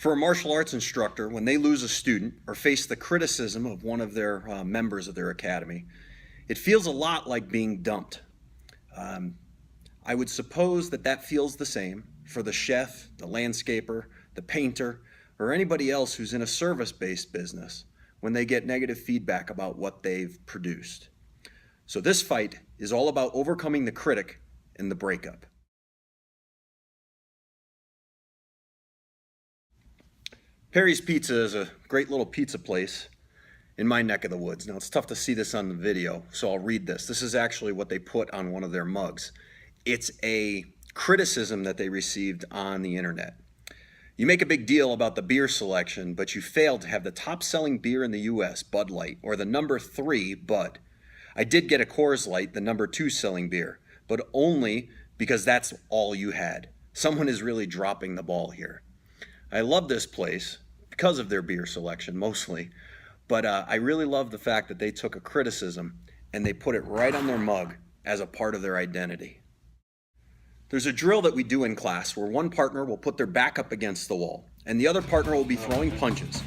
For a martial arts instructor, when they lose a student or face the criticism of one of their members of their academy, it feels a lot like being dumped. Um, I would suppose that that feels the same for the chef, the landscaper, the painter, or anybody else who's in a service-based business when they get negative feedback about what they've produced. So this fight is all about overcoming the critic and the breakup. Perry's Pizza is a great little pizza place in my neck of the woods. Now, it's tough to see this on the video, so I'll read this. This is actually what they put on one of their mugs. It's a criticism that they received on the internet. You make a big deal about the beer selection, but you failed to have the top-selling beer in the US, Bud Light, or the number 3, Bud. I did get a Coors Light, the number 2 selling beer, but only because that's all you had. Someone is really dropping the ball here. I love this place because of their beer selection mostly, but I really love the fact that they took a criticism and they put it right on their mug as a part of their identity. There's a drill that we do in class where one partner will put their back up against the wall and the other partner will be throwing punches.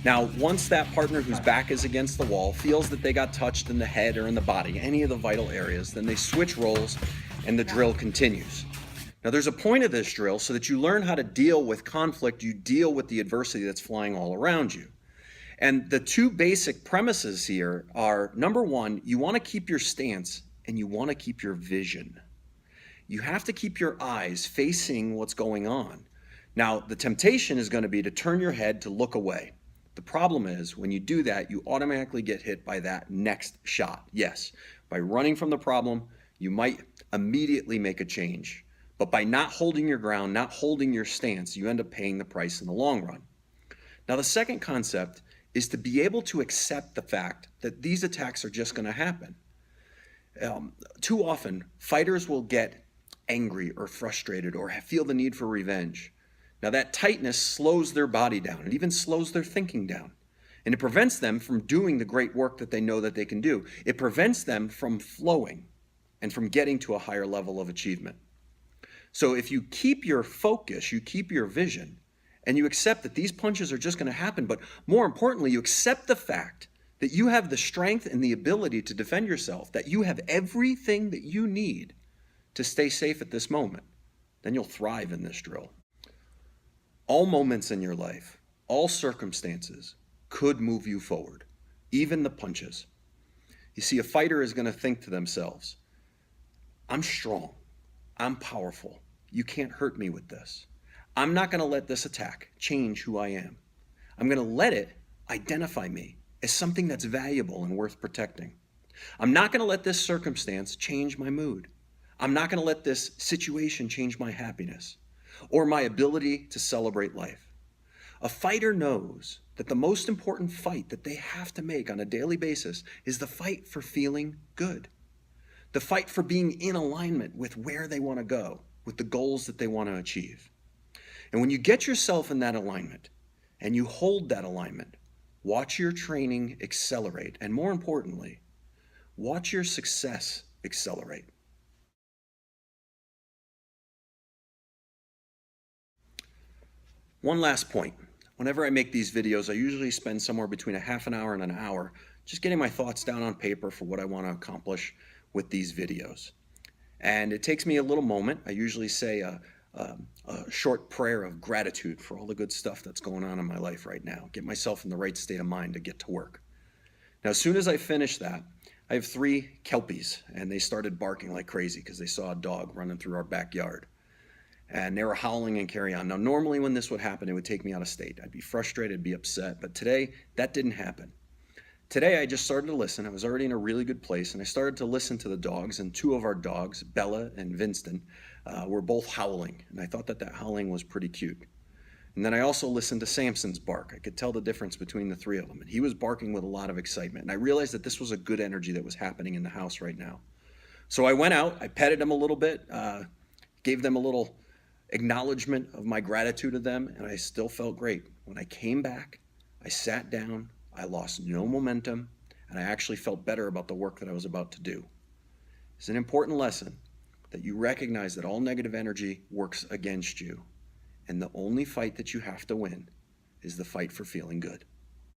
Now, once that partner whose back is against the wall feels that they got touched in the head or in the body, any of the vital areas, then they switch roles and the drill continues. Now, there's a point of this drill so that you learn how to deal with conflict, you deal with the adversity that's flying all around you. And the two basic premises here are, number one, you want to keep your stance and you want to keep your vision. You have to keep your eyes facing what's going on. Now, the temptation is going to be to turn your head to look away. The problem is when you do that, you automatically get hit by that next shot. Yes, by running from the problem, you might immediately make a change. But by not holding your ground, not holding your stance, you end up paying the price in the long run. Now, the second concept is to be able to accept the fact that these attacks are just going to happen. Too often, fighters will get angry or frustrated or feel the need for revenge. Now, that tightness slows their body down. It even slows their thinking down. And it prevents them from doing the great work that they know that they can do. It prevents them from flowing and from getting to a higher level of achievement. So if you keep your focus, you keep your vision, and you accept that these punches are just going to happen, but more importantly, you accept the fact that you have the strength and the ability to defend yourself, that you have everything that you need to stay safe at this moment, then you'll thrive in this drill. All moments in your life, all circumstances could move you forward, even the punches. You see, a fighter is going to think to themselves, I'm strong, I'm powerful. You can't hurt me with this. I'm not going to let this attack change who I am. I'm going to let it identify me as something that's valuable and worth protecting. I'm not going to let this circumstance change my mood. I'm not going to let this situation change my happiness or my ability to celebrate life. A fighter knows that the most important fight that they have to make on a daily basis is the fight for feeling good. The fight for being in alignment with where they want to go, with the goals that they want to achieve. And when you get yourself in that alignment and you hold that alignment, watch your training accelerate. And more importantly, watch your success accelerate. One last point. Whenever I make these videos, I usually spend somewhere between a half an hour and an hour just getting my thoughts down on paper for what I want to accomplish with these videos. And it takes me a little moment. I usually say a short prayer of gratitude for all the good stuff that's going on in my life right now. Get myself in the right state of mind to get to work. Now, as soon as I finish that, I have 3 Kelpies, and they started barking like crazy because they saw a dog running through our backyard. And they were howling and carry on. Now, normally when this would happen, it would take me out of state. I'd be frustrated, be upset, but today, that didn't happen. Today, I just started to listen. I was already in a really good place, and I started to listen to the dogs, and 2 of our dogs, Bella and Winston, were both howling, and I thought that that howling was pretty cute. And then I also listened to Samson's bark. I could tell the difference between the 3 of them, and he was barking with a lot of excitement, and I realized that this was a good energy that was happening in the house right now. So I went out, I petted them a little bit, gave them a little acknowledgement of my gratitude to them, and I still felt great. When I came back, I sat down, I lost no momentum, and I actually felt better about the work that I was about to do. It's an important lesson that you recognize that all negative energy works against you, and the only fight that you have to win is the fight for feeling good.